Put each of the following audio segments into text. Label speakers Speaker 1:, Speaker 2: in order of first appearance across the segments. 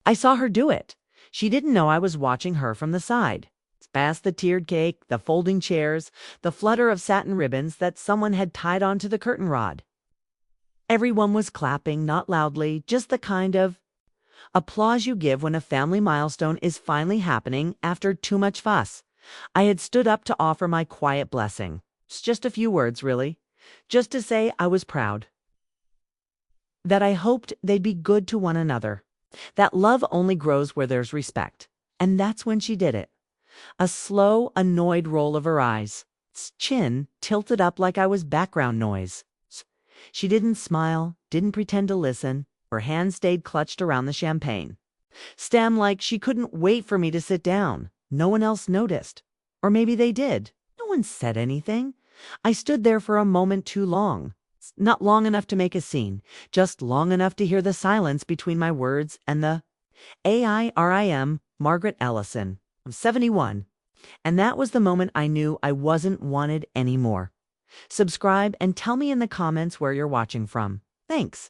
Speaker 1: I saw her do it. She didn't know I was watching her from the side. Past the tiered cake, the folding chairs, the flutter of satin ribbons that someone had tied onto the curtain rod. Everyone was clapping, not loudly, just the kind of applause you give when a family milestone is finally happening after too much fuss. I had stood up to offer my quiet blessing. It's just a few words, really. Just to say I was proud. That I hoped they'd be good to one another. That love only grows where there's respect. And that's when she did it. A slow, annoyed roll of her eyes. Chin tilted up like I was background noise. She didn't smile, didn't pretend to listen. Her hand stayed clutched around the champagne. Stem like she couldn't wait for me to sit down. No one else noticed. Or maybe they did. No one said anything. I stood there for a moment too long. Not long enough to make a scene, just long enough to hear the silence between my words and the AIRIM, Margaret Ellison. I'm 71. And that was the moment I knew I wasn't wanted anymore. Subscribe and tell me in the comments where you're watching from. Thanks.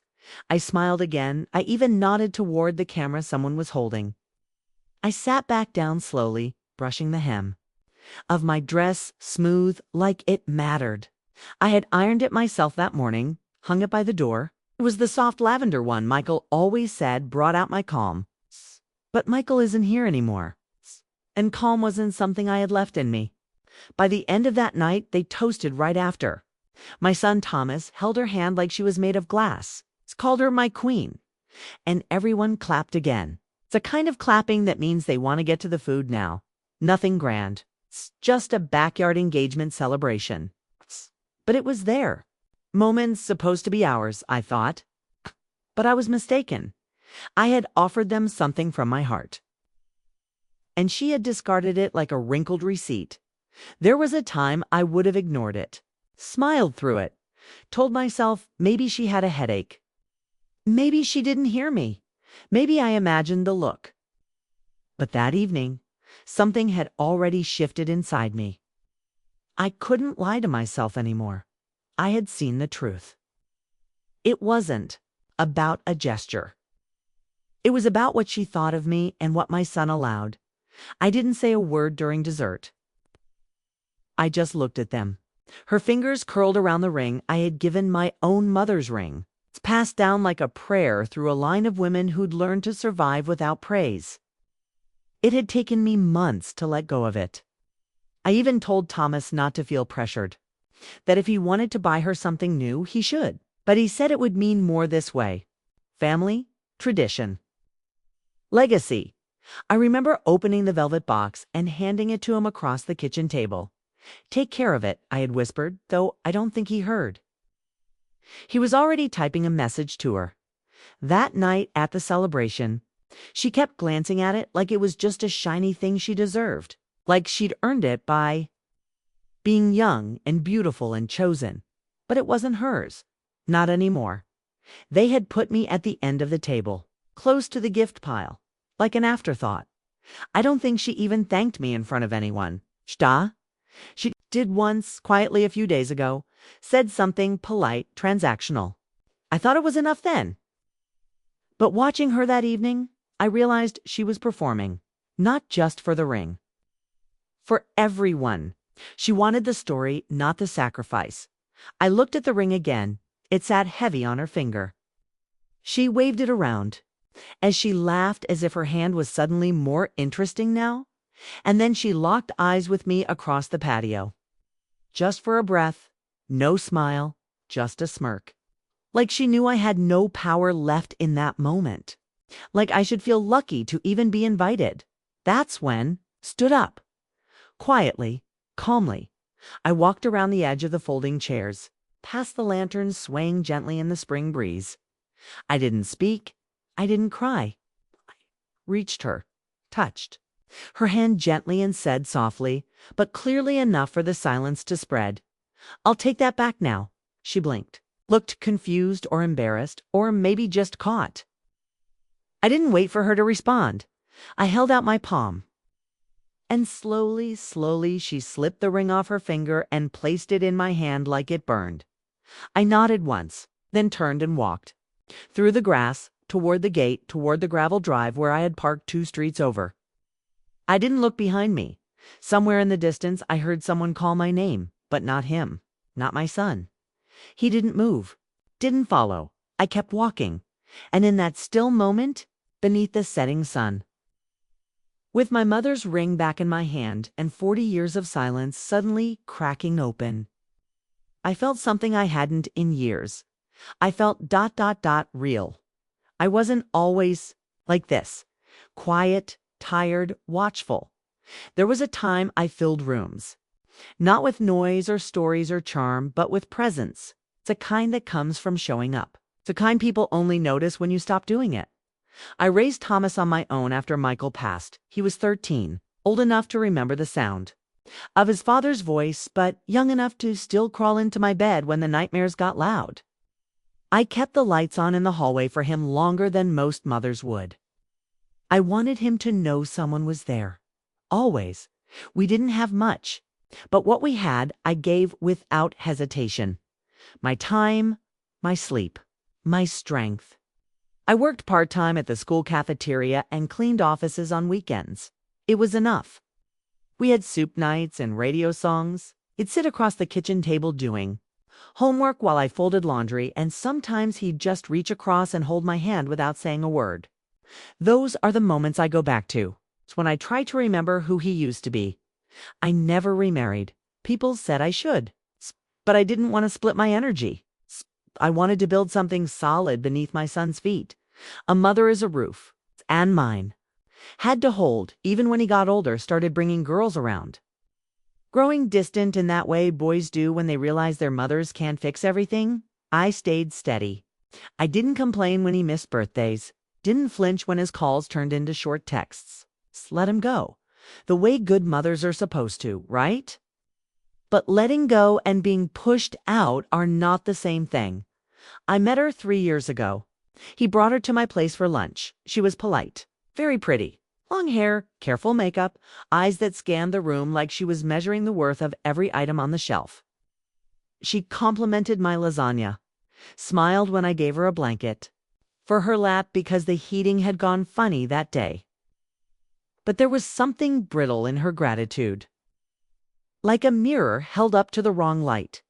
Speaker 1: I smiled again. I even nodded toward the camera someone was holding. I sat back down slowly, brushing the hem of my dress smooth like it mattered. I had ironed it myself that morning, hung it by the door. It was the soft lavender one Michael always said brought out my calm. But Michael isn't here anymore. And calm wasn't something I had left in me. By the end of that night, they toasted right after. My son Thomas held her hand like she was made of glass. Called her my queen. And everyone clapped again. It's a kind of clapping that means they want to get to the food now. Nothing grand. It's just a backyard engagement celebration. But it was there. Moments supposed to be ours, I thought. But I was mistaken. I had offered them something from my heart. And she had discarded it like a wrinkled receipt. There was a time I would have ignored it, smiled through it, told myself maybe she had a headache. Maybe she didn't hear me. Maybe I imagined the look. But that evening, something had already shifted inside me. I couldn't lie to myself anymore. I had seen the truth. It wasn't about a gesture. It was about what she thought of me and what my son allowed. I didn't say a word during dessert. I just looked at them. Her fingers curled around the ring I had given my own mother's ring. It's passed down like a prayer through a line of women who'd learned to survive without praise. It had taken me months to let go of it. I even told Thomas not to feel pressured, that if he wanted to buy her something new, he should. But he said it would mean more this way. Family, tradition, legacy. I remember opening the velvet box and handing it to him across the kitchen table. Take care of it, I had whispered, though I don't think he heard. He was already typing a message to her. That night at the celebration, she kept glancing at it like it was just a shiny thing she deserved, like she'd earned it by being young and beautiful and chosen. But it wasn't hers. Not anymore. They had put me at the end of the table, close to the gift pile, like an afterthought. I don't think she even thanked me in front of anyone. Shta? She did once, quietly a few days ago, said something polite, transactional. I thought it was enough then. But watching her that evening, I realized she was performing, not just for the ring. For everyone. She wanted the story, not the sacrifice. I looked at the ring again. It sat heavy on her finger. She waved it around, as she laughed as if her hand was suddenly more interesting now. And then she locked eyes with me across the patio. Just for a breath, no smile, just a smirk. Like she knew I had no power left in that moment. Like I should feel lucky to even be invited. That's when, stood up. Quietly, calmly, I walked around the edge of the folding chairs, past the lanterns swaying gently in the spring breeze. I didn't speak. I didn't cry. I reached her, touched her hand gently and said softly, but clearly enough for the silence to spread, "I'll take that back now." She blinked, looked confused or embarrassed, or maybe just caught. I didn't wait for her to respond. I held out my palm. And slowly, slowly, she slipped the ring off her finger and placed it in my hand like it burned. I nodded once, then turned and walked. Through the grass, toward the gate, toward the gravel drive where I had parked 2 streets over. I didn't look behind me. Somewhere in the distance, I heard someone call my name, but not him, not my son. He didn't move, didn't follow. I kept walking, and in that still moment, beneath the setting sun, with my mother's ring back in my hand and 40 years of silence suddenly cracking open, I felt something I hadn't in years. I felt real. I wasn't always like this, quiet, tired, watchful. There was a time I filled rooms, not with noise or stories or charm, but with presence. It's a kind that comes from showing up. It's a kind people only notice when you stop doing it. I raised Thomas on my own after Michael passed. He was 13, old enough to remember the sound of his father's voice, but young enough to still crawl into my bed when the nightmares got loud. I kept the lights on in the hallway for him longer than most mothers would. I wanted him to know someone was there. Always. We didn't have much, but what we had, I gave without hesitation. My time, my sleep, my strength. I worked part-time at the school cafeteria and cleaned offices on weekends. It was enough. We had soup nights and radio songs. He'd sit across the kitchen table doing homework while I folded laundry, and sometimes he'd just reach across and hold my hand without saying a word. Those are the moments I go back to. It's when I try to remember who he used to be. I never remarried. People said I should, but I didn't want to split my energy. I wanted to build something solid beneath my son's feet. A mother is a roof, and mine. Had to hold, even when he got older, started bringing girls around. Growing distant in that way boys do when they realize their mothers can't fix everything, I stayed steady. I didn't complain when he missed birthdays, didn't flinch when his calls turned into short texts. Just let him go, the way good mothers are supposed to, right? But letting go and being pushed out are not the same thing. I met her 3 years ago. He brought her to my place for lunch. She was polite, very pretty. Long hair, careful makeup, eyes that scanned the room like she was measuring the worth of every item on the shelf. She complimented my lasagna, smiled when I gave her a blanket for her lap because the heating had gone funny that day. But there was something brittle in her gratitude, like a mirror held up to the wrong light.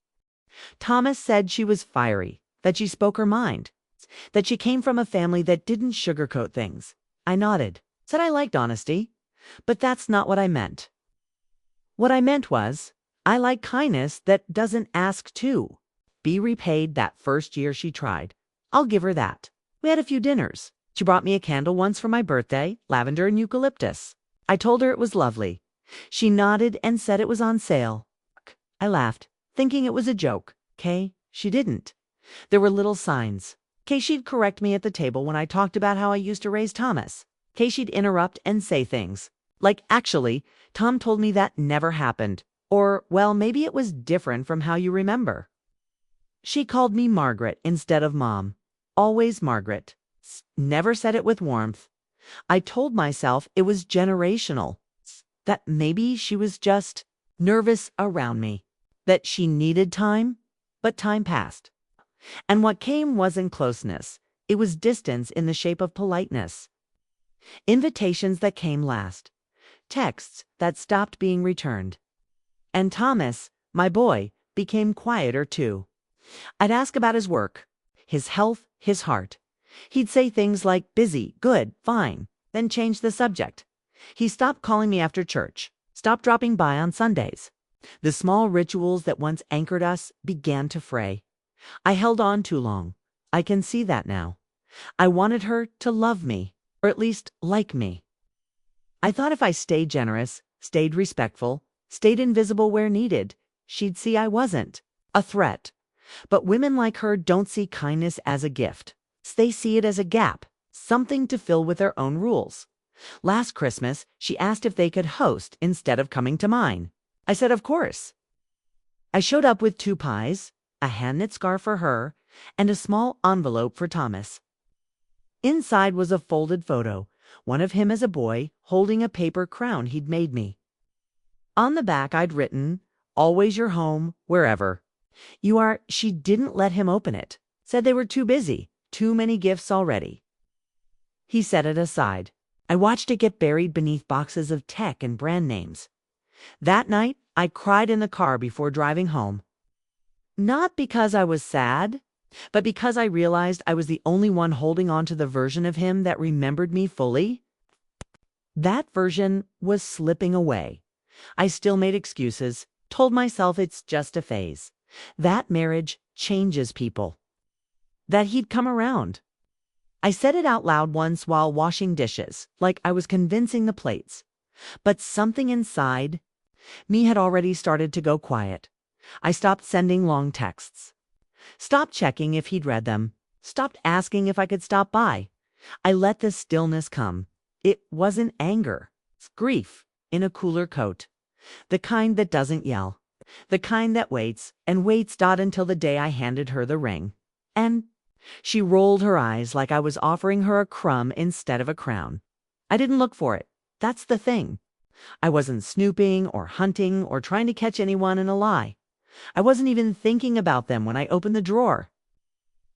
Speaker 1: Thomas said she was fiery, that she spoke her mind, that she came from a family that didn't sugarcoat things. I nodded. Said I liked honesty, but that's not what I meant. What I meant was, I like kindness that doesn't ask to be repaid that first year she tried. I'll give her that. We had a few dinners. She brought me a candle once for my birthday, lavender and eucalyptus. I told her it was lovely. She nodded and said it was on sale. I laughed, thinking it was a joke. She didn't. There were little signs. She'd correct me at the table when I talked about how I used to raise Thomas. She'd interrupt and say things like, actually, Tom told me that never happened. Or, well, maybe it was different from how you remember. She called me Margaret instead of Mom. Always Margaret. Never said it with warmth. I told myself it was generational. That maybe she was just nervous around me. That she needed time, but time passed. And what came wasn't closeness. It was distance in the shape of politeness. Invitations that came last. Texts that stopped being returned. And Thomas, my boy, became quieter too. I'd ask about his work, his health, his heart. He'd say things like busy, good, fine, then change the subject. He stopped calling me after church, stopped dropping by on Sundays. The small rituals that once anchored us began to fray. I held on too long. I can see that now. I wanted her to love me, or at least like me. I thought if I stayed generous, stayed respectful, stayed invisible where needed, she'd see I wasn't a threat. But women like her don't see kindness as a gift. They see it as a gap, something to fill with their own rules. Last Christmas, she asked if they could host instead of coming to mine. I said, of course. I showed up with 2 pies, a hand-knit scarf for her, and a small envelope for Thomas. Inside was a folded photo, one of him as a boy holding a paper crown he'd made me. On the back I'd written, always your home, wherever. You are. She didn't let him open it. Said they were too busy, too many gifts already. He set it aside. I watched it get buried beneath boxes of tech and brand names. That night, I cried in the car before driving home. Not because I was sad, but because I realized I was the only one holding on to the version of him that remembered me fully. That version was slipping away. I still made excuses, told myself it's just a phase. That marriage changes people. That he'd come around. I said it out loud once while washing dishes, like I was convincing the plates. But something inside me had already started to go quiet. I stopped sending long texts. Stopped checking if he'd read them. Stopped asking if I could stop by. I let the stillness come. It wasn't anger. It's grief in a cooler coat. The kind that doesn't yell. The kind that waits and waits until the day I handed her the ring. And she rolled her eyes like I was offering her a crumb instead of a crown. I didn't look for it. That's the thing. I wasn't snooping or hunting or trying to catch anyone in a lie. I wasn't even thinking about them when I opened the drawer.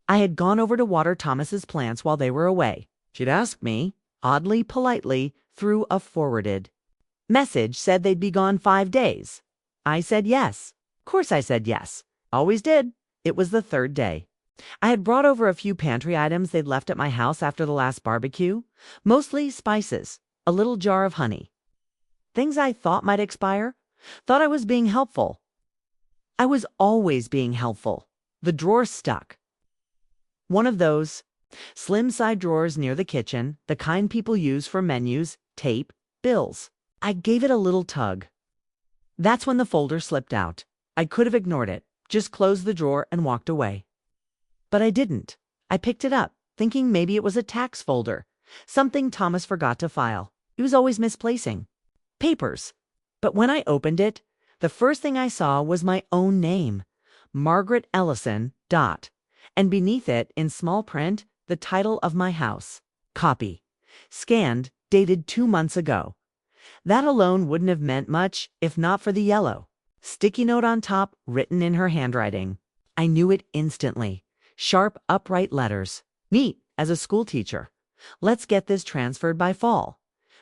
Speaker 1: I had gone over to water Thomas's plants while they were away. She'd asked me, oddly politely, through a forwarded message said they'd be gone 5 days. I said yes. Of course I said yes. Always did. It was the 3rd day. I had brought over a few pantry items they'd left at my house after the last barbecue. Mostly spices. A little jar of honey. Things I thought might expire. Thought I was being helpful. I was always being helpful. The drawer stuck. One of those slim side drawers near the kitchen, the kind people use for menus, tape, bills. I gave it a little tug. That's when the folder slipped out. I could have ignored it, just closed the drawer and walked away. But I didn't. I picked it up, thinking maybe it was a tax folder, something Thomas forgot to file. He was always misplacing papers. But when I opened it, the first thing I saw was my own name, Margaret Ellison, ... and beneath it, in small print, the title of my house. Copy. Scanned, dated 2 months ago. That alone wouldn't have meant much if not for the yellow sticky note on top, written in her handwriting. I knew it instantly. Sharp, upright letters. Neat, as a school teacher. Let's get this transferred by fall.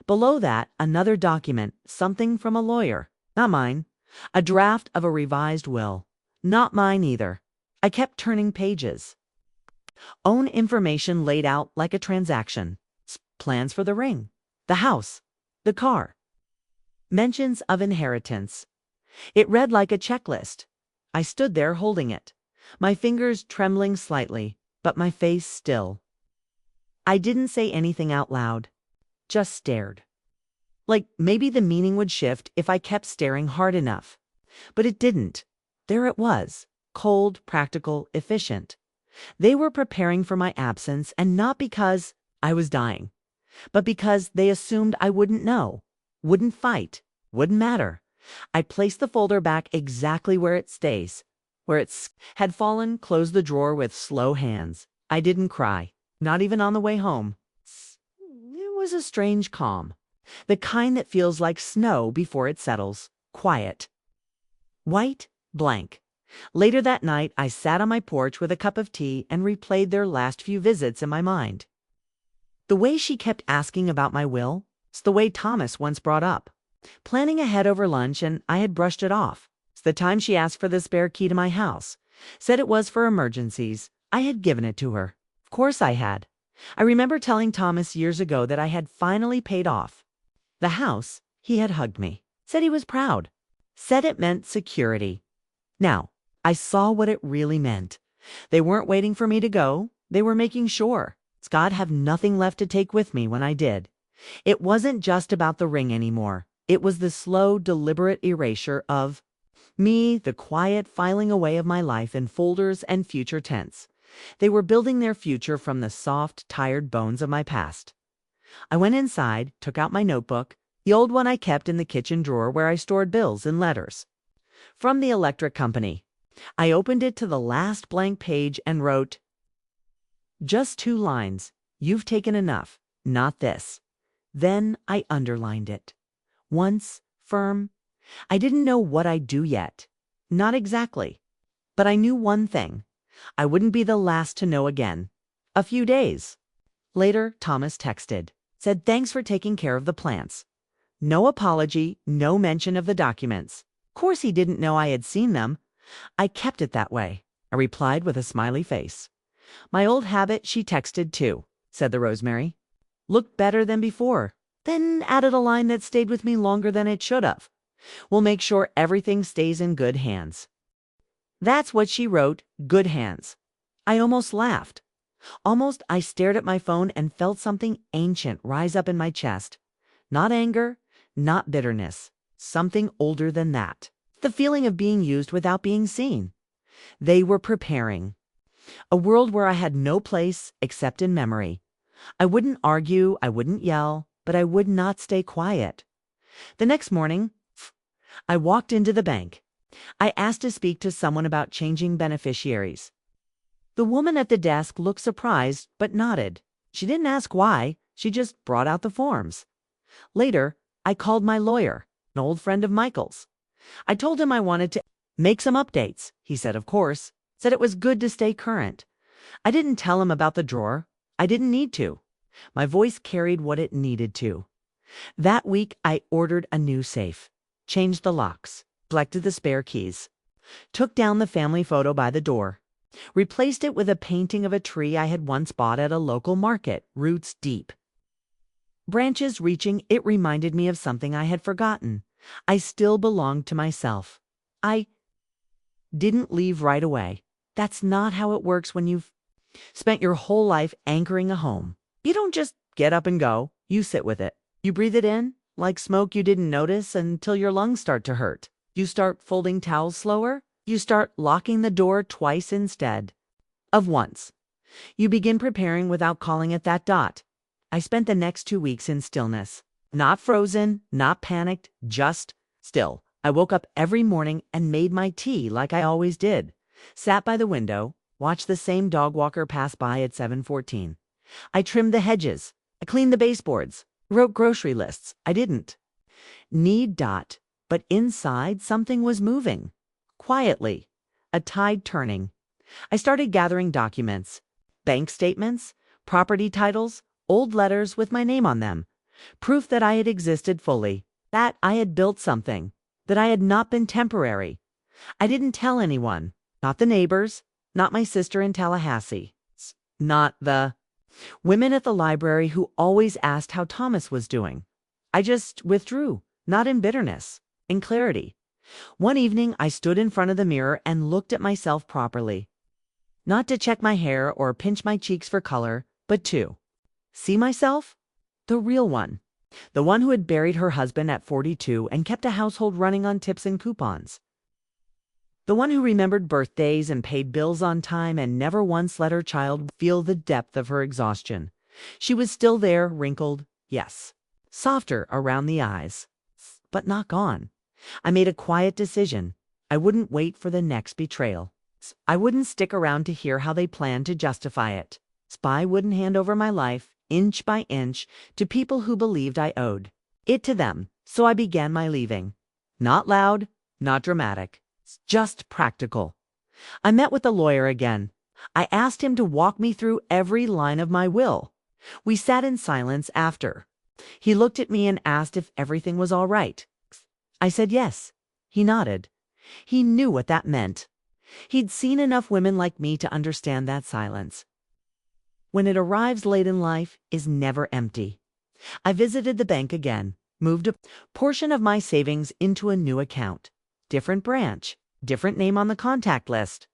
Speaker 1: Below that, another document, something from a lawyer. Not mine. A draft of a revised will. Not mine either. I kept turning pages. Own information laid out like a transaction. Plans for the ring. The house. The car. Mentions of inheritance. It read like a checklist. I stood there holding it, my fingers trembling slightly, but my face still. I didn't say anything out loud, just stared. Like maybe the meaning would shift if I kept staring hard enough. But it didn't. There it was, cold, practical, efficient. They were preparing for my absence, and not because I was dying, but because they assumed I wouldn't know, wouldn't fight, wouldn't matter. I placed the folder back exactly where it stays, where it had fallen, closed the drawer with slow hands. I didn't cry, not even on the way home. It was a strange calm, the kind that feels like snow before it settles, quiet. White, blank. Later that night, I sat on my porch with a cup of tea and replayed their last few visits in my mind. The way she kept asking about my will, it's the way Thomas once brought up. Planning ahead over lunch, and I had brushed it off. It's the time she asked for the spare key to my house. Said it was for emergencies. I had given it to her. Of course I had. I remember telling Thomas years ago that I had finally paid off the house. He had hugged me. Said he was proud. Said it meant security. Now, I saw what it really meant. They weren't waiting for me to go. They were making sure I'd have nothing left to take with me when I did. It wasn't just about the ring anymore. It was the slow, deliberate erasure of me, the quiet filing away of my life in folders and future tense. They were building their future from the soft, tired bones of my past. I went inside, took out my notebook, the old one I kept in the kitchen drawer where I stored bills and letters. From the electric company. I opened it to the last blank page and wrote, "Just 2 lines. You've taken enough. Not this." Then I underlined it. Once, firm. I didn't know what I'd do yet. Not exactly. But I knew one thing. I wouldn't be the last to know again. A few days. Later, Thomas texted, said thanks for taking care of the plants. No apology, no mention of the documents. Of course he didn't know I had seen them. I kept it that way. I replied with a smiley face. My old habit, she texted too, said the Rosemary. Looked better than before. Then added a line that stayed with me longer than it should have. We'll make sure everything stays in good hands. That's what she wrote, good hands. I almost laughed. Almost I stared at my phone and felt something ancient rise up in my chest. Not anger, not bitterness. Something older than that. The feeling of being used without being seen. They were preparing. A world where I had no place except in memory. I wouldn't argue, I wouldn't yell, but I would not stay quiet. The next morning, I walked into the bank. I asked to speak to someone about changing beneficiaries. The woman at the desk looked surprised, but nodded. She didn't ask why, she just brought out the forms. Later, I called my lawyer, an old friend of Michael's. I told him I wanted to make some updates. He said, of course, said it was good to stay current. I didn't tell him about the drawer. I didn't need to. My voice carried what it needed to. That week, I ordered a new safe, changed the locks, collected the spare keys, took down the family photo by the door, replaced it with a painting of a tree I had once bought at a local market, roots deep. Branches reaching, it reminded me of something I had forgotten. I still belonged to myself. I didn't leave right away. That's not how it works when you've spent your whole life anchoring a home. You don't just get up and go. You sit with it. You breathe it in, like smoke you didn't notice until your lungs start to hurt. You start folding towels slower. You start locking the door twice instead of once. You begin preparing without calling it that dot. I spent the next 2 weeks in stillness. Not frozen, not panicked, just still. I woke up every morning and made my tea like I always did. Sat by the window, watched the same dog walker pass by at 7:14. I trimmed the hedges. I cleaned the baseboards. Wrote grocery lists. I didn't need dot, but inside something was moving. Quietly. A tide turning. I started gathering documents. Bank statements, property titles, old letters with my name on them. Proof that I had existed fully, that I had built something, that I had not been temporary. I didn't tell anyone, not the neighbors, not my sister in Tallahassee, not the women at the library who always asked how Thomas was doing. I just withdrew, not in bitterness, in clarity. One evening, I stood in front of the mirror and looked at myself properly. Not to check my hair or pinch my cheeks for color, but to see myself. The real one. The one who had buried her husband at 42 and kept a household running on tips and coupons. The one who remembered birthdays and paid bills on time and never once let her child feel the depth of her exhaustion. She was still there, wrinkled, yes, softer around the eyes, but not gone. I made a quiet decision. I wouldn't wait for the next betrayal. I wouldn't stick around to hear how they planned to justify it. I wouldn't hand over my life, inch by inch, to people who believed I owed it to them. So I began my leaving. Not loud, not dramatic, just practical. I met with the lawyer again. I asked him to walk me through every line of my will. We sat in silence after. He looked at me and asked if everything was all right. I said yes. He nodded. He knew what that meant. He'd seen enough women like me to understand that silence, when it arrives late in life, is never empty. I visited the bank again, moved a portion of my savings into a new account. Different branch, different name on the contact list.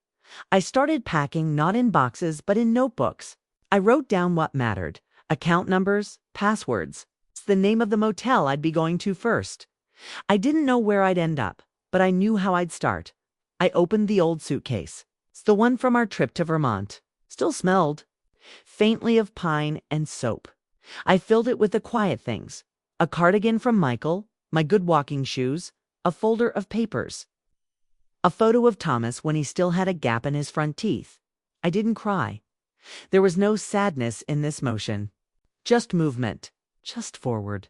Speaker 1: I started packing not in boxes but in notebooks. I wrote down what mattered, account numbers, passwords, the name of the motel I'd be going to first. I didn't know where I'd end up, but I knew how I'd start. I opened the old suitcase. It's the one from our trip to Vermont. Still smelled faintly of pine and soap. I filled it with the quiet things. A cardigan from Michael, my good walking shoes, a folder of papers. A photo of Thomas when he still had a gap in his front teeth. I didn't cry. There was no sadness in this motion. Just movement. Just forward.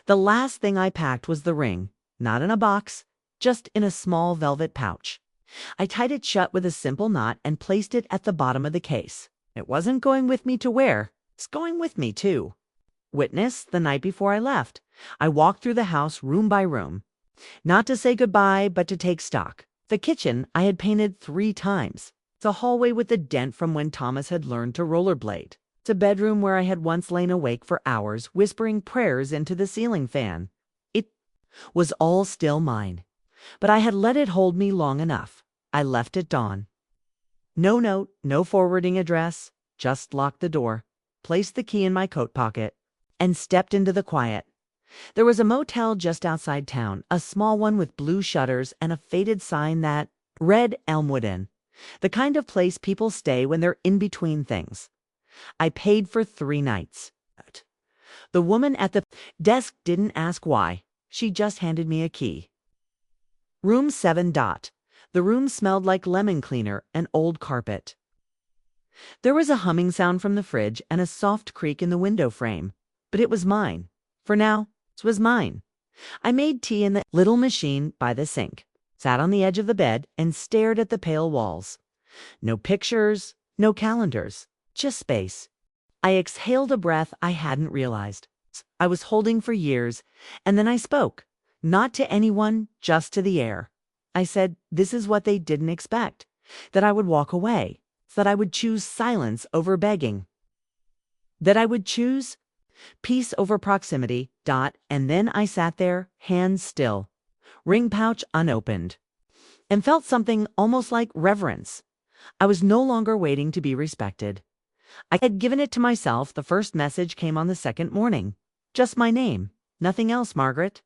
Speaker 1: The last thing I packed was the ring, not in a box, just in a small velvet pouch. I tied it shut with a simple knot and placed it at the bottom of the case. It wasn't going with me to wear. It's going with me, too. Witness, the night before I left, I walked through the house room by room. Not to say goodbye, but to take stock. The kitchen I had painted 3 times. The hallway with the dent from when Thomas had learned to rollerblade. It's a bedroom where I had once lain awake for hours, whispering prayers into the ceiling fan. It was all still mine. But I had let it hold me long enough. I left at dawn. No note, no forwarding address, just locked the door, placed the key in my coat pocket, and stepped into the quiet. There was a motel just outside town, a small one with blue shutters and a faded sign that read Elmwood Inn, the kind of place people stay when they're in between things. I paid for 3 nights. The woman at the desk didn't ask why. She just handed me a key. Room 7. The room smelled like lemon cleaner and old carpet. There was a humming sound from the fridge and a soft creak in the window frame, but it was mine. For now, it was mine. I made tea in the little machine by the sink, sat on the edge of the bed, and stared at the pale walls. No pictures, no calendars, just space. I exhaled a breath I hadn't realized. I was holding for years, and then I spoke. Not to anyone, just to the air. I said this is what they didn't expect, that I would walk away, that I would choose silence over begging, that I would choose peace over proximity, and then I sat there, hands still, ring pouch unopened, and felt something almost like reverence. I was no longer waiting to be respected. I had given it to myself. The first message came on the second morning. Just my name, nothing else, Margaret.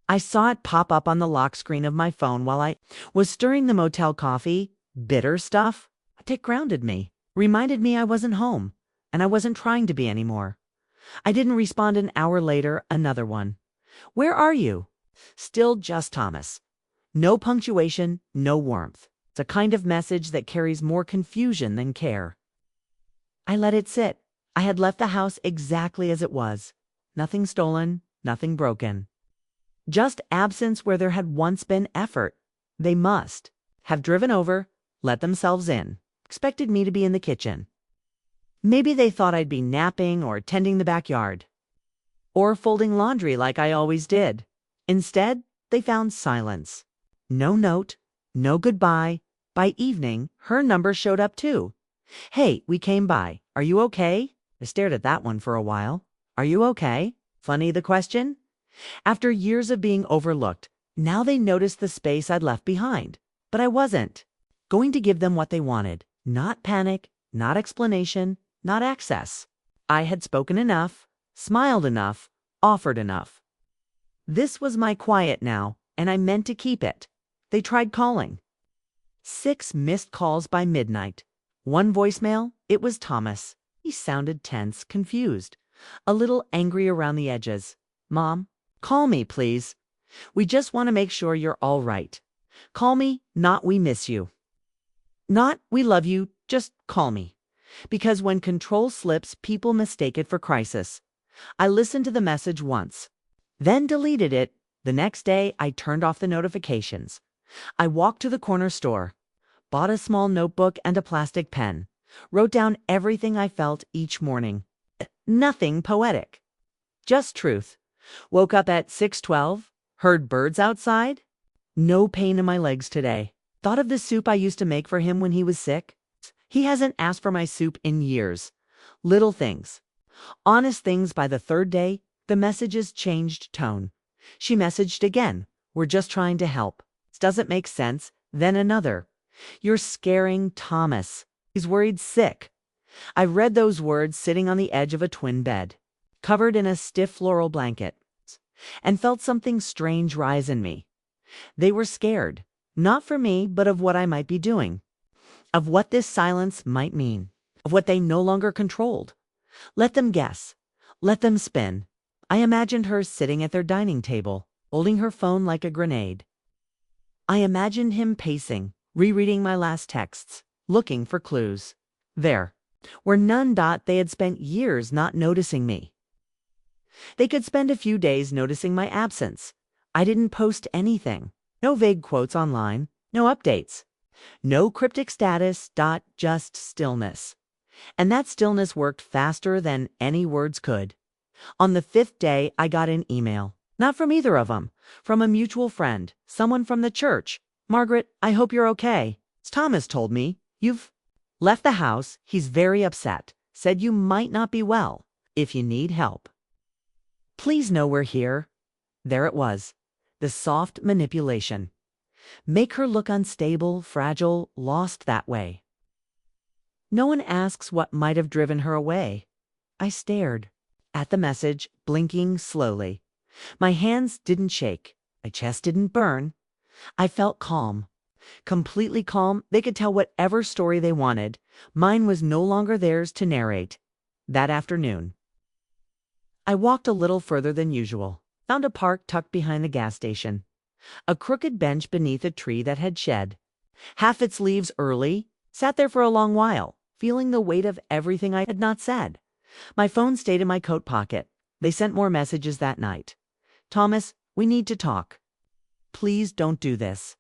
Speaker 1: I saw it pop up on the lock screen of my phone while I was stirring the motel coffee. Bitter stuff. It grounded me, reminded me I wasn't home, and I wasn't trying to be anymore. I didn't respond. An hour later, another one. Where are you? Still just Thomas. No punctuation, no warmth. It's a kind of message that carries more confusion than care. I let it sit. I had left the house exactly as it was. Nothing stolen, nothing broken. Just absence where there had once been effort. They must have driven over, let themselves in, expected me to be in the kitchen. Maybe they thought I'd be napping or tending the backyard, or folding laundry like I always did. Instead, they found silence. No note, no goodbye. By evening, her number showed up too. Hey, we came by. Are you okay? I stared at that one for a while. Are you okay? Funny the question? After years of being overlooked, now they noticed the space I'd left behind. But I wasn't going to give them what they wanted. Not panic, not explanation, not access. I had spoken enough, smiled enough, offered enough. This was my quiet now, and I meant to keep it. They tried calling. 6 missed calls by midnight. 1 voicemail. It was Thomas. He sounded tense, confused, a little angry around the edges. Mom, call me, please. We just want to make sure you're all right. Call me, not we miss you. Not we love you, just call me. Because when control slips, people mistake it for crisis. I listened to the message once, then deleted it. The next day, I turned off the notifications. I walked to the corner store, bought a small notebook and a plastic pen, wrote down everything I felt each morning. Nothing poetic, just truth. Woke up at 6:12, heard birds outside. No pain in my legs today. Thought of the soup I used to make for him when he was sick. He hasn't asked for my soup in years. Little things. Honest things. By the 3rd day, the messages changed tone. She messaged again. We're just trying to help. This doesn't make sense. Then another. You're scaring Thomas. He's worried sick. I read those words sitting on the edge of a twin bed, covered in a stiff floral blanket, and felt something strange rise in me. They were scared, not for me, but of what I might be doing, of what this silence might mean, of what they no longer controlled. Let them guess. Let them spin. I imagined her sitting at their dining table, holding her phone like a grenade. I imagined him pacing, rereading my last texts, looking for clues. There were none. They had spent years not noticing me. They could spend a few days noticing my absence. I didn't post anything. No vague quotes online. No updates. No cryptic status. Just stillness. And that stillness worked faster than any words could. On the 5th day, I got an email. Not from either of them. From a mutual friend, someone from the church. "Margaret, I hope you're okay. Thomas told me you've left the house. He's very upset. Said you might not be well. If you need help, please know we're here." There it was. The soft manipulation. Make her look unstable, fragile, lost that way. No one asks what might have driven her away. I stared at the message, blinking slowly. My hands didn't shake. My chest didn't burn. I felt calm. Completely calm. They could tell whatever story they wanted. Mine was no longer theirs to narrate. That afternoon, I walked a little further than usual. Found a park tucked behind the gas station. A crooked bench beneath a tree that had shed half its leaves early. Sat there for a long while, feeling the weight of everything I had not said. My phone stayed in my coat pocket. They sent more messages that night. "Thomas, we need to talk. Please don't do this.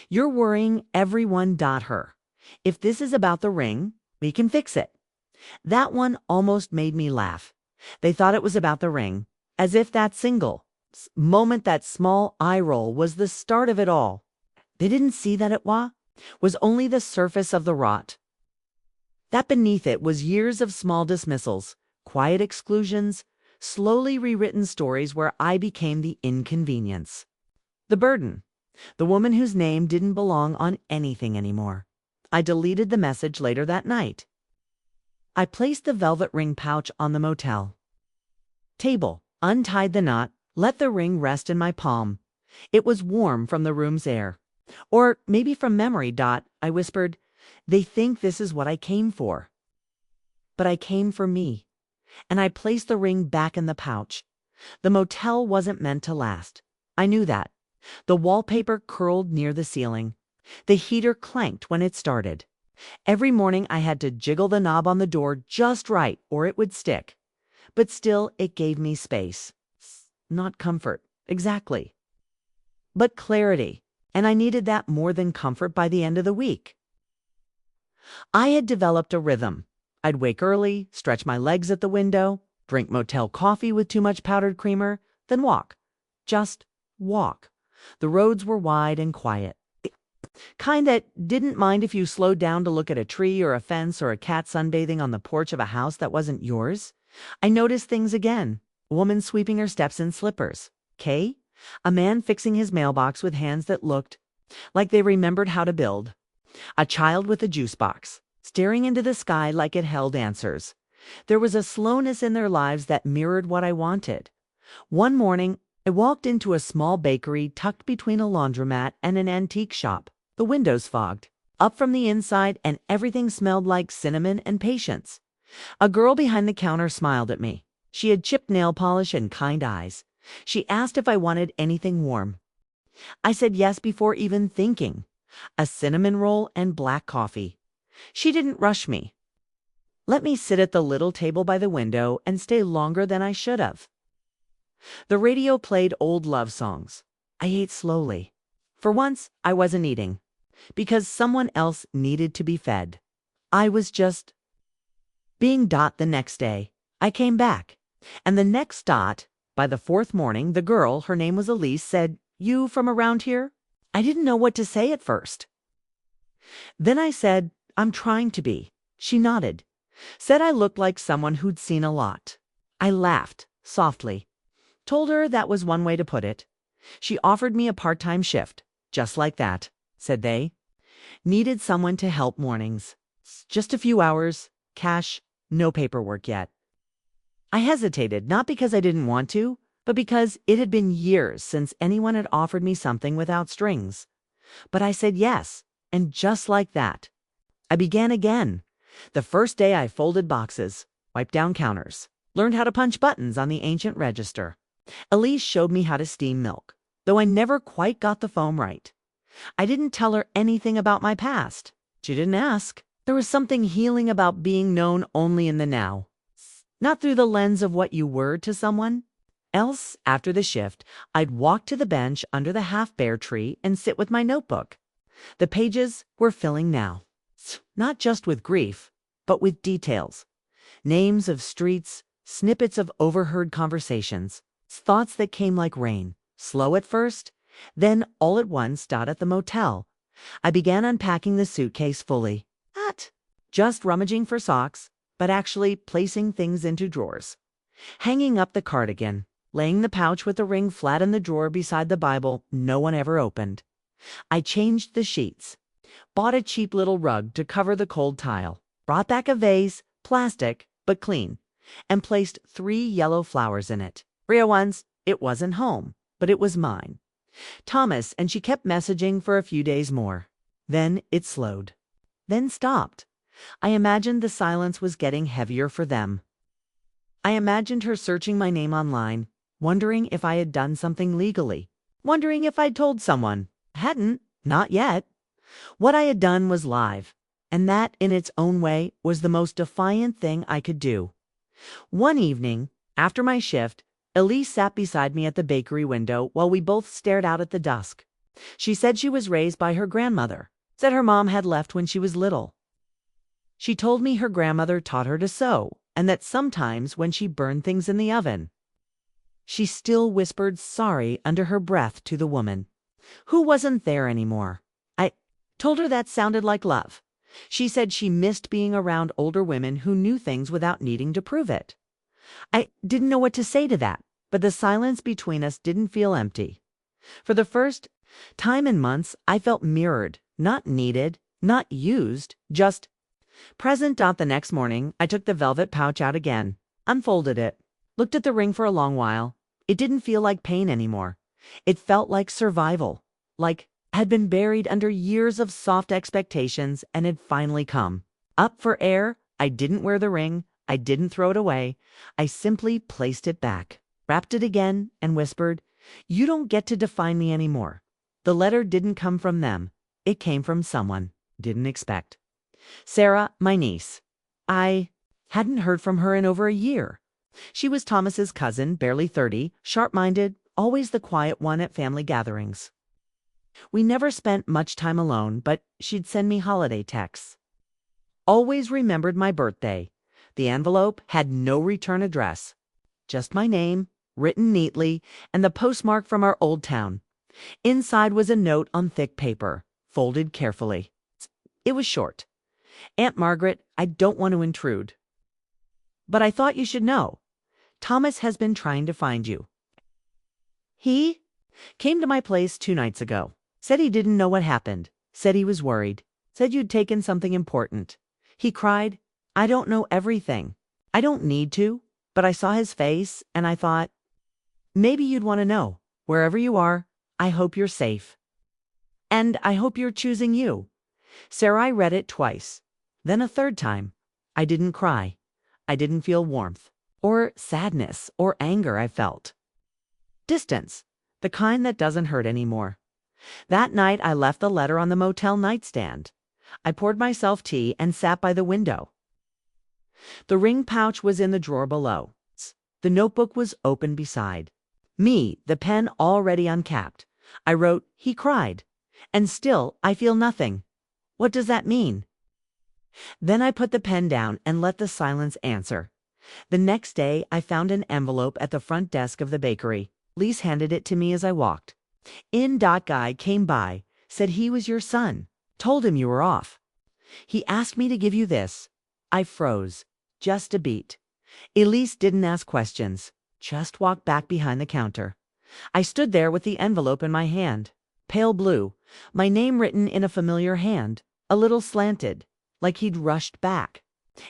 Speaker 1: You're worrying everyone. Her. If this is about the ring, we can fix it." That one almost made me laugh. They thought it was about the ring, as if that single moment, that small eye roll, was the start of it all. They didn't see that it was only the surface of the rot. That beneath it was years of small dismissals, quiet exclusions, slowly rewritten stories where I became the inconvenience, the burden, the woman whose name didn't belong on anything anymore. I deleted the message later that night. I placed the velvet ring pouch on the motel table, untied the knot, let the ring rest in my palm. It was warm from the room's air. Or maybe from memory. I whispered, "They think this is what I came for." But I came for me. And I placed the ring back in the pouch. The motel wasn't meant to last. I knew that. The wallpaper curled near the ceiling. The heater clanked when it started. Every morning I had to jiggle the knob on the door just right or it would stick. But still, it gave me space. Not comfort, exactly, but clarity. And I needed that more than comfort by the end of the week. I had developed a rhythm. I'd wake early, stretch my legs at the window, drink motel coffee with too much powdered creamer, then walk. Just walk. The roads were wide and quiet. Kind that didn't mind if you slowed down to look at a tree or a fence or a cat sunbathing on the porch of a house that wasn't yours. I noticed things again. A woman sweeping her steps in slippers. A man fixing his mailbox with hands that looked like they remembered how to build. A child with a juice box, staring into the sky like it held answers. There was a slowness in their lives that mirrored what I wanted. One morning, I walked into a small bakery tucked between a laundromat and an antique shop. The windows fogged up from the inside, and everything smelled like cinnamon and patience. A girl behind the counter smiled at me. She had chipped nail polish and kind eyes. She asked if I wanted anything warm. I said yes before even thinking. A cinnamon roll and black coffee. She didn't rush me. Let me sit at the little table by the window and stay longer than I should have. The radio played old love songs. I ate slowly. For once, I wasn't eating, because someone else needed to be fed. I was just being. The next day, I came back. And the next by the 4th morning, the girl, her name was Elise, said, "You from around here?" I didn't know what to say at first. Then I said, "I'm trying to be." She nodded. Said I looked like someone who'd seen a lot. I laughed, softly. Told her that was one way to put it. She offered me a part-time shift. Just like that, said they. Needed someone to help mornings. Just a few hours, cash, no paperwork yet. I hesitated, not because I didn't want to, but because it had been years since anyone had offered me something without strings. But I said yes, and just like that, I began again. The first day I folded boxes, wiped down counters, learned how to punch buttons on the ancient register. Elise showed me how to steam milk, though I never quite got the foam right. I didn't tell her anything about my past. She didn't ask. There was something healing about being known only in the now, not through the lens of what you were to someone else. After the shift, I'd walk to the bench under the half-bare tree and sit with my notebook. The pages were filling now, not just with grief, but with details. Names of streets, snippets of overheard conversations, thoughts that came like rain, slow at first, then all at once. At the motel, I began unpacking the suitcase fully. Not just rummaging for socks, but actually placing things into drawers. Hanging up the cardigan, laying the pouch with the ring flat in the drawer beside the Bible no one ever opened. I changed the sheets, bought a cheap little rug to cover the cold tile, brought back a vase, plastic, but clean, and placed 3 yellow flowers in it. Real ones. It wasn't home, but it was mine. Thomas, and she kept messaging for a few days more. Then it slowed. Then stopped. I imagined the silence was getting heavier for them. I imagined her searching my name online, wondering if I had done something legally, wondering if I'd told someone. Hadn't, not yet. What I had done was live, and that, in its own way, was the most defiant thing I could do. One evening, after my shift, Elise sat beside me at the bakery window while we both stared out at the dusk. She said she was raised by her grandmother, said her mom had left when she was little. She told me her grandmother taught her to sew, and that sometimes when she burned things in the oven, she still whispered sorry under her breath to the woman who wasn't there anymore. I told her that sounded like love. She said she missed being around older women who knew things without needing to prove it. I didn't know what to say to that, but the silence between us didn't feel empty. For the first time in months, I felt mirrored, not needed, not used, just present. The next morning, I took the velvet pouch out again, unfolded it, looked at the ring for a long while. It didn't feel like pain anymore. It felt like survival, like had been buried under years of soft expectations and had finally come up for air. I didn't wear the ring. I didn't throw it away. I simply placed it back, wrapped it again, and whispered, "You don't get to define me anymore." The letter didn't come from them. It came from someone didn't expect. Sarah, my niece. I hadn't heard from her in over a year. She was Thomas's cousin, barely 30, sharp-minded, always the quiet one at family gatherings. We never spent much time alone, but she'd send me holiday texts. Always remembered my birthday. The envelope had no return address, just my name, written neatly, and the postmark from our old town. Inside was a note on thick paper, folded carefully. It was short. "Aunt Margaret, I don't want to intrude, but I thought you should know. Thomas has been trying to find you. He came to my place 2 nights ago. Said he didn't know what happened. Said he was worried. Said you'd taken something important. He cried. I don't know everything. I don't need to, but I saw his face and I thought, maybe you'd want to know. Wherever you are, I hope you're safe. And I hope you're choosing you." Sarah, I read it twice. Then a third time. I didn't cry. I didn't feel warmth, or sadness, or anger. I felt distance, the kind that doesn't hurt anymore. That night, I left the letter on the motel nightstand. I poured myself tea and sat by the window. The ring pouch was in the drawer below. The notebook was open beside me, the pen already uncapped. I wrote, "He cried, and still I feel nothing. What does that mean?" Then I put the pen down and let the silence answer. The next day, I found an envelope at the front desk of the bakery. Lise handed it to me as I walked. Guy came by, said he was your son, told him you were off. He asked me to give you this. I froze, just a beat. Elise didn't ask questions, just walked back behind the counter. I stood there with the envelope in my hand, pale blue, my name written in a familiar hand, a little slanted, like he'd rushed back.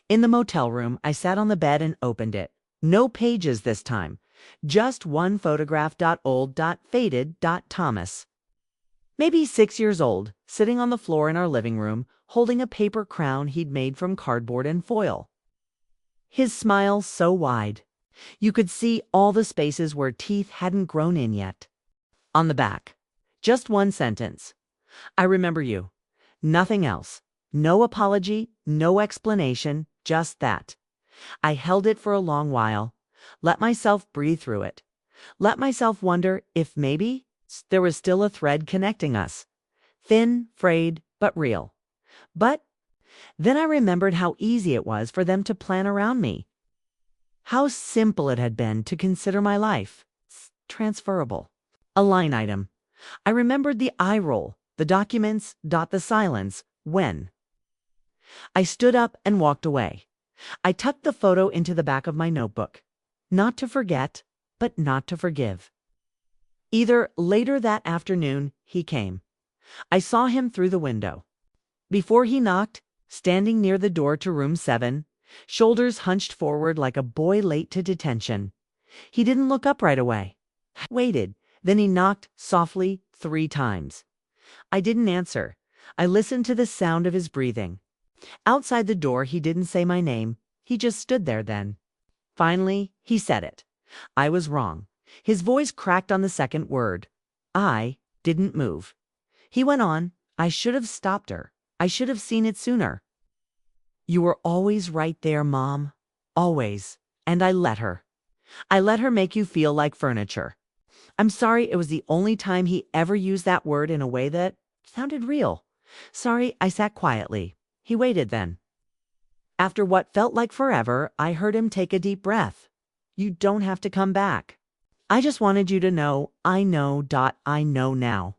Speaker 1: In the motel room, I sat on the bed and opened it. No pages this time. Just one photograph. Old. Faded. Thomas. Maybe 6 years old, sitting on the floor in our living room, holding a paper crown he'd made from cardboard and foil. His smile so wide. You could see all the spaces where teeth hadn't grown in yet. On the back, just one sentence. "I remember you." Nothing else. No apology, no explanation, just that. I held it for a long while. Let myself breathe through it. Let myself wonder if maybe there was still a thread connecting us. Thin, frayed, but real. But Then I remembered how easy it was for them to plan around me. How simple it had been to consider my life transferable. A line item. I remembered the eye roll, the documents, the silence, when. I stood up and walked away. I tucked the photo into the back of my notebook. Not to forget, but not to forgive. Either later that afternoon, he came. I saw him through the window. Before he knocked, standing near the door to room 7, shoulders hunched forward like a boy late to detention. He didn't look up right away. Waited. Then he knocked softly 3 times. I didn't answer. I listened to the sound of his breathing. Outside the door, he didn't say my name. He just stood there then. Finally, he said it. I was wrong. His voice cracked on the second word. I didn't move. He went on. I should have stopped her. I should have seen it sooner. You were always right there, Mom. Always. And I let her. I let her make you feel like furniture. I'm sorry it was the only time he ever used that word in a way that sounded real. Sorry, I sat quietly. He waited then. After what felt like forever, I heard him take a deep breath. You don't have to come back. I just wanted you to know I know. I know now.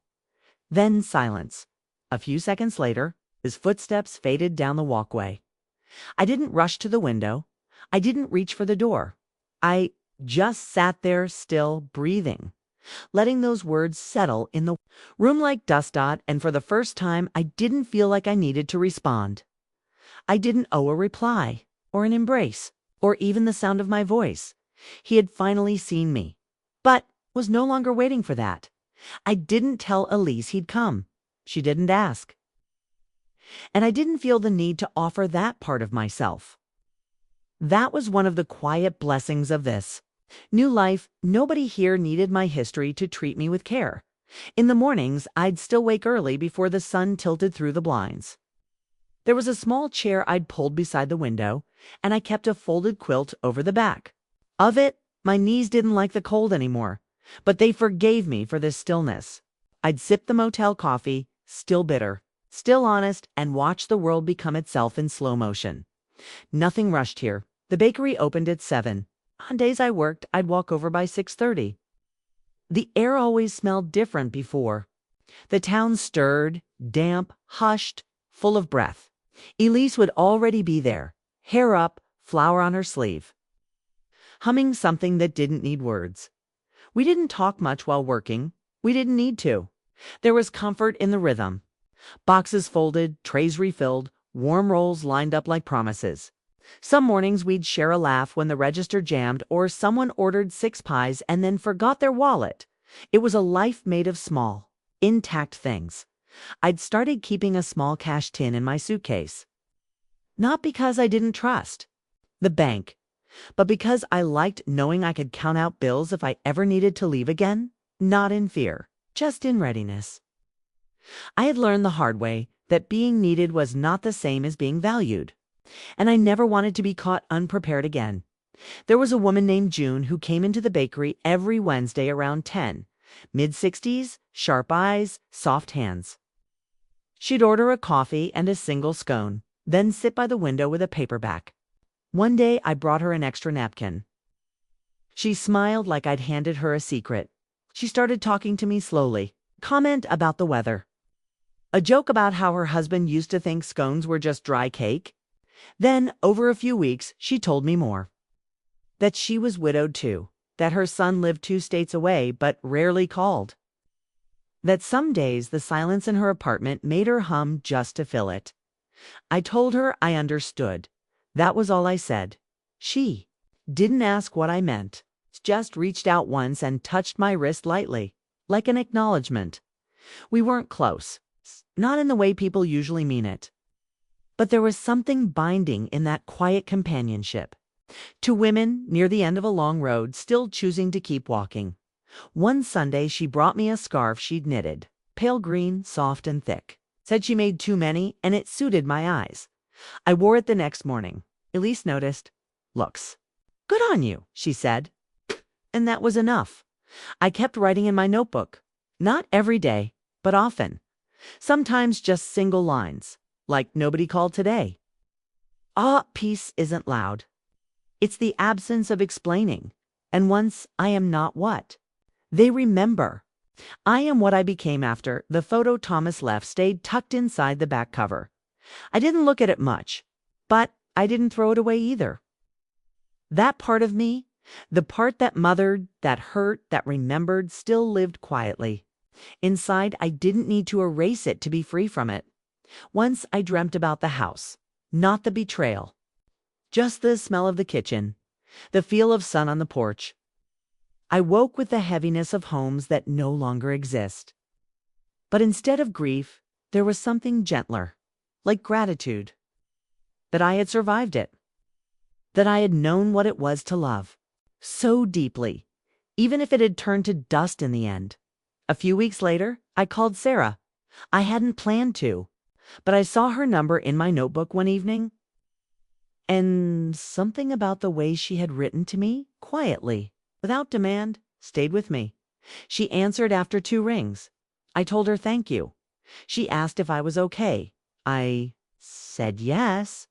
Speaker 1: Then silence. A few seconds later, his footsteps faded down the walkway. I didn't rush to the window. I didn't reach for the door. I just sat there still, breathing, letting those words settle in the room like dust. And for the first time, I didn't feel like I needed to respond. I didn't owe a reply, or an embrace, or even the sound of my voice. He had finally seen me, but was no longer waiting for that. I didn't tell Elise he'd come. She didn't ask. And I didn't feel the need to offer that part of myself. That was one of the quiet blessings of this new life. Nobody here needed my history to treat me with care. In the mornings, I'd still wake early before the sun tilted through the blinds. There was a small chair I'd pulled beside the window, and I kept a folded quilt over the back of it. My knees didn't like the cold anymore, but they forgave me for this stillness. I'd sip the motel coffee, still bitter, still honest, and watch the world become itself in slow motion. Nothing rushed here. The bakery opened at 7. On days I worked, I'd walk over by 6:30. The air always smelled different before. The town stirred, damp, hushed, full of breath. Elise would already be there, hair up, flower on her sleeve, humming something that didn't need words. We didn't talk much while working. We didn't need to. There was comfort in the rhythm. Boxes folded, trays refilled, warm rolls lined up like promises. Some mornings we'd share a laugh when the register jammed or someone ordered 6 pies and then forgot their wallet. It was a life made of small, intact things. I'd started keeping a small cash tin in my suitcase. Not because I didn't trust the bank, but because I liked knowing I could count out bills if I ever needed to leave again. Not in fear, just in readiness. I had learned the hard way that being needed was not the same as being valued, and I never wanted to be caught unprepared again. There was a woman named June who came into the bakery every Wednesday around 10, mid-60s, sharp eyes, soft hands. She'd order a coffee and a single scone, then sit by the window with a paperback. One day I brought her an extra napkin. She smiled like I'd handed her a secret. She started talking to me slowly, comment about the weather, a joke about how her husband used to think scones were just dry cake. Then, over a few weeks, she told me more. That she was widowed too, that her son lived 2 states away but rarely called. That some days the silence in her apartment made her hum just to fill it. I told her I understood. That was all I said. She didn't ask what I meant, just reached out once and touched my wrist lightly, like an acknowledgement. We weren't close, not in the way people usually mean it. But there was something binding in that quiet companionship. 2 women near the end of a long road, still choosing to keep walking. One Sunday she brought me a scarf she'd knitted, pale green, soft and thick. Said she made too many and it suited my eyes. I wore it the next morning. Elise noticed. Looks good on you, she said. And that was enough. I kept writing in my notebook. Not every day, but often. Sometimes just single lines. like nobody called today. Peace isn't loud. It's the absence of explaining. And once I am not what? They remember. I am what I became after the photo Thomas left stayed tucked inside the back cover. I didn't look at it much, but I didn't throw it away either. That part of me, the part that mothered, that hurt, that remembered, still lived quietly. Inside, I didn't need to erase it to be free from it. Once I dreamt about the house, not the betrayal. Just the smell of the kitchen, the feel of sun on the porch. I woke with the heaviness of homes that no longer exist. But instead of grief, there was something gentler, like gratitude. That I had survived it. That I had known what it was to love. So deeply, even if it had turned to dust in the end. A few weeks later, I called Sarah. I hadn't planned to, but I saw her number in my notebook one evening. And something about the way she had written to me, quietly, without demand, stayed with me. She answered after 2 rings. I told her thank you. She asked if I was okay. I said yes.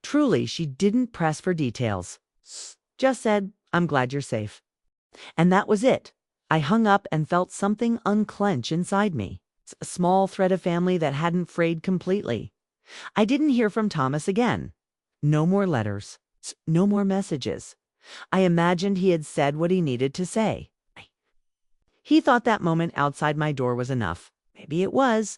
Speaker 1: Truly, she didn't press for details. Just said, I'm glad you're safe. And that was it. I hung up and felt something unclench inside me. A small thread of family that hadn't frayed completely. I didn't hear from Thomas again. No more letters. No more messages. I imagined he had said what he needed to say. He thought that moment outside my door was enough. Maybe it was.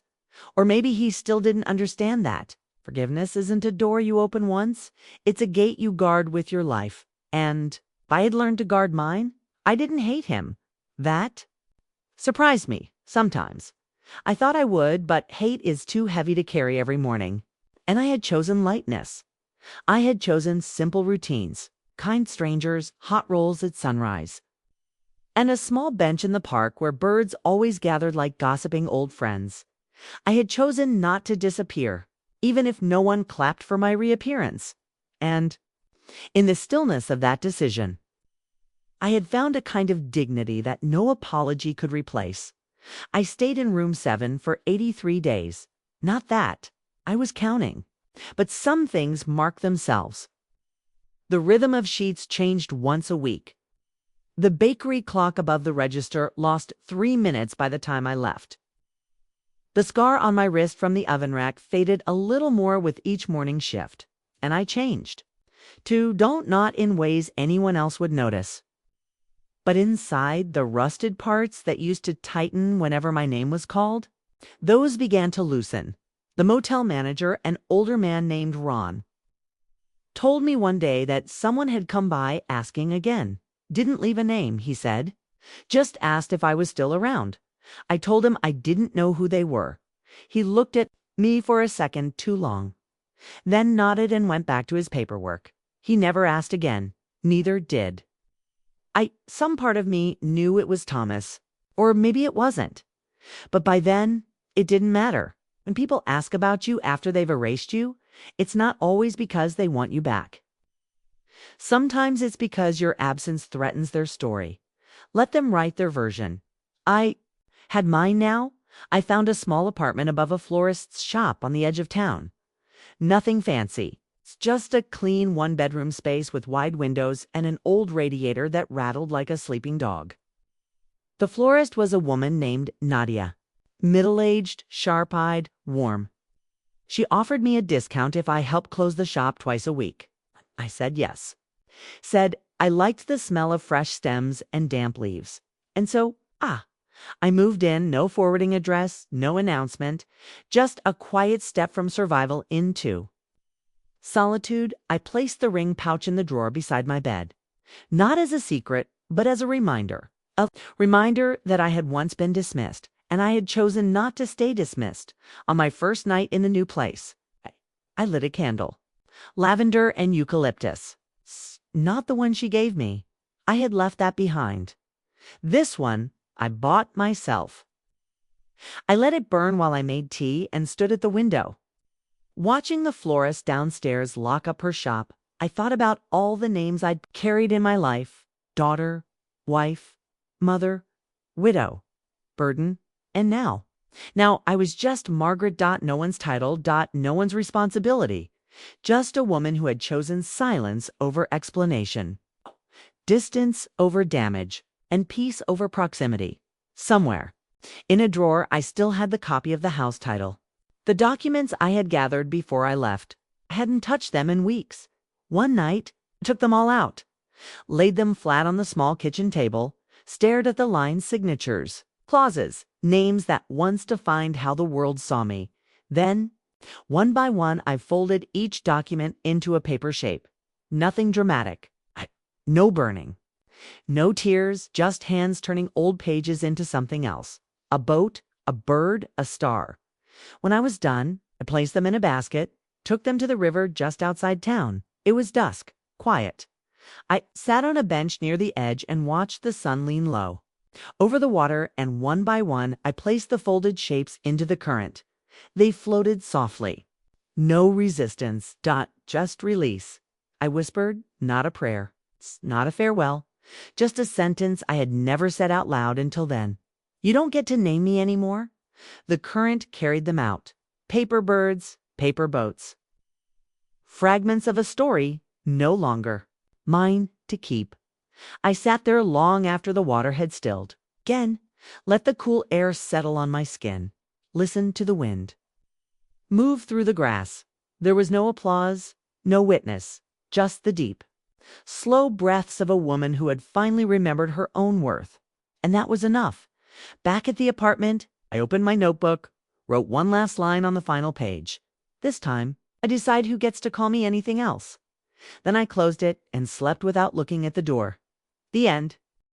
Speaker 1: Or maybe he still didn't understand that. Forgiveness isn't a door you open once. It's a gate you guard with your life. And if I had learned to guard mine, I didn't hate him. That surprised me, sometimes. I thought I would, but hate is too heavy to carry every morning. And I had chosen lightness. I had chosen simple routines, kind strangers, hot rolls at sunrise, and a small bench in the park where birds always gathered like gossiping old friends. I had chosen not to disappear, even if no one clapped for my reappearance. And in the stillness of that decision, I had found a kind of dignity that no apology could replace. I stayed in room 7 for 83 days. Not that. I was counting. But some things mark themselves. The rhythm of sheets changed once a week. The bakery clock above the register lost 3 minutes by the time I left. The scar on my wrist from the oven rack faded a little more with each morning shift. And I changed. To don't not in ways anyone else would notice. But inside, the rusted parts that used to tighten whenever my name was called, those began to loosen. The motel manager, an older man named Ron, told me one day that someone had come by asking again. Didn't leave a name, he said. Just asked if I was still around. I told him I didn't know who they were. He looked at me for a second too long, then nodded and went back to his paperwork. He never asked again. Neither did. Some part of me knew it was Thomas, or maybe it wasn't. But by then, it didn't matter. When people ask about you after they've erased you, it's not always because they want you back. Sometimes it's because your absence threatens their story. Let them write their version. I had mine now. I found a small apartment above a florist's shop on the edge of town. Nothing fancy. It's just a clean 1-bedroom space with wide windows and an old radiator that rattled like a sleeping dog. The florist was a woman named Nadia. Middle-aged, sharp-eyed, warm. She offered me a discount if I helped close the shop twice a week. I said yes. Said I liked the smell of fresh stems and damp leaves. And so, I moved in, no forwarding address, no announcement, just a quiet step from survival into solitude. I placed the ring pouch in the drawer beside my bed. Not as a secret, but as a reminder. A reminder that I had once been dismissed. And I had chosen not to stay dismissed. On my first night in the new place, I lit a candle. Lavender and eucalyptus. Not the one she gave me. I had left that behind. This one I bought myself. I let it burn while I made tea and stood at the window. Watching the florist downstairs lock up her shop, I thought about all the names I'd carried in my life: daughter, wife, mother, widow, burden, and now Now, I was just Margaret. No one's title. No one's responsibility. Just a woman who had chosen silence over explanation, distance over damage, and peace over proximity. Somewhere, in a drawer, I still had the copy of the house title. The documents I had gathered before I left. I hadn't touched them in weeks. One night, I took them all out, laid them flat on the small kitchen table, stared at the line signatures, clauses, names that once defined how the world saw me. Then, one by one, I folded each document into a paper shape. Nothing dramatic. No burning. No tears, just hands turning old pages into something else. A boat, a bird, a star. When I was done, I placed them in a basket, took them to the river just outside town. It was dusk, quiet. I sat on a bench near the edge and watched the sun lean low over the water, and one by one I placed the folded shapes into the current. They floated softly. No resistance. Just release. I whispered, not a prayer, not a farewell, just a sentence I had never said out loud until then. You don't get to name me anymore. The current carried them out. Paper birds, paper boats. Fragments of a story, no longer. Mine to keep. I sat there long after the water had stilled. Again, let the cool air settle on my skin. Listen to the wind. Move through the grass. There was no applause, no witness, just the deep, slow breaths of a woman who had finally remembered her own worth. And that was enough. Back at the apartment, I opened my notebook, wrote one last line on the final page. This time, I decide who gets to call me anything else. Then I closed it and slept without looking at the door. The end.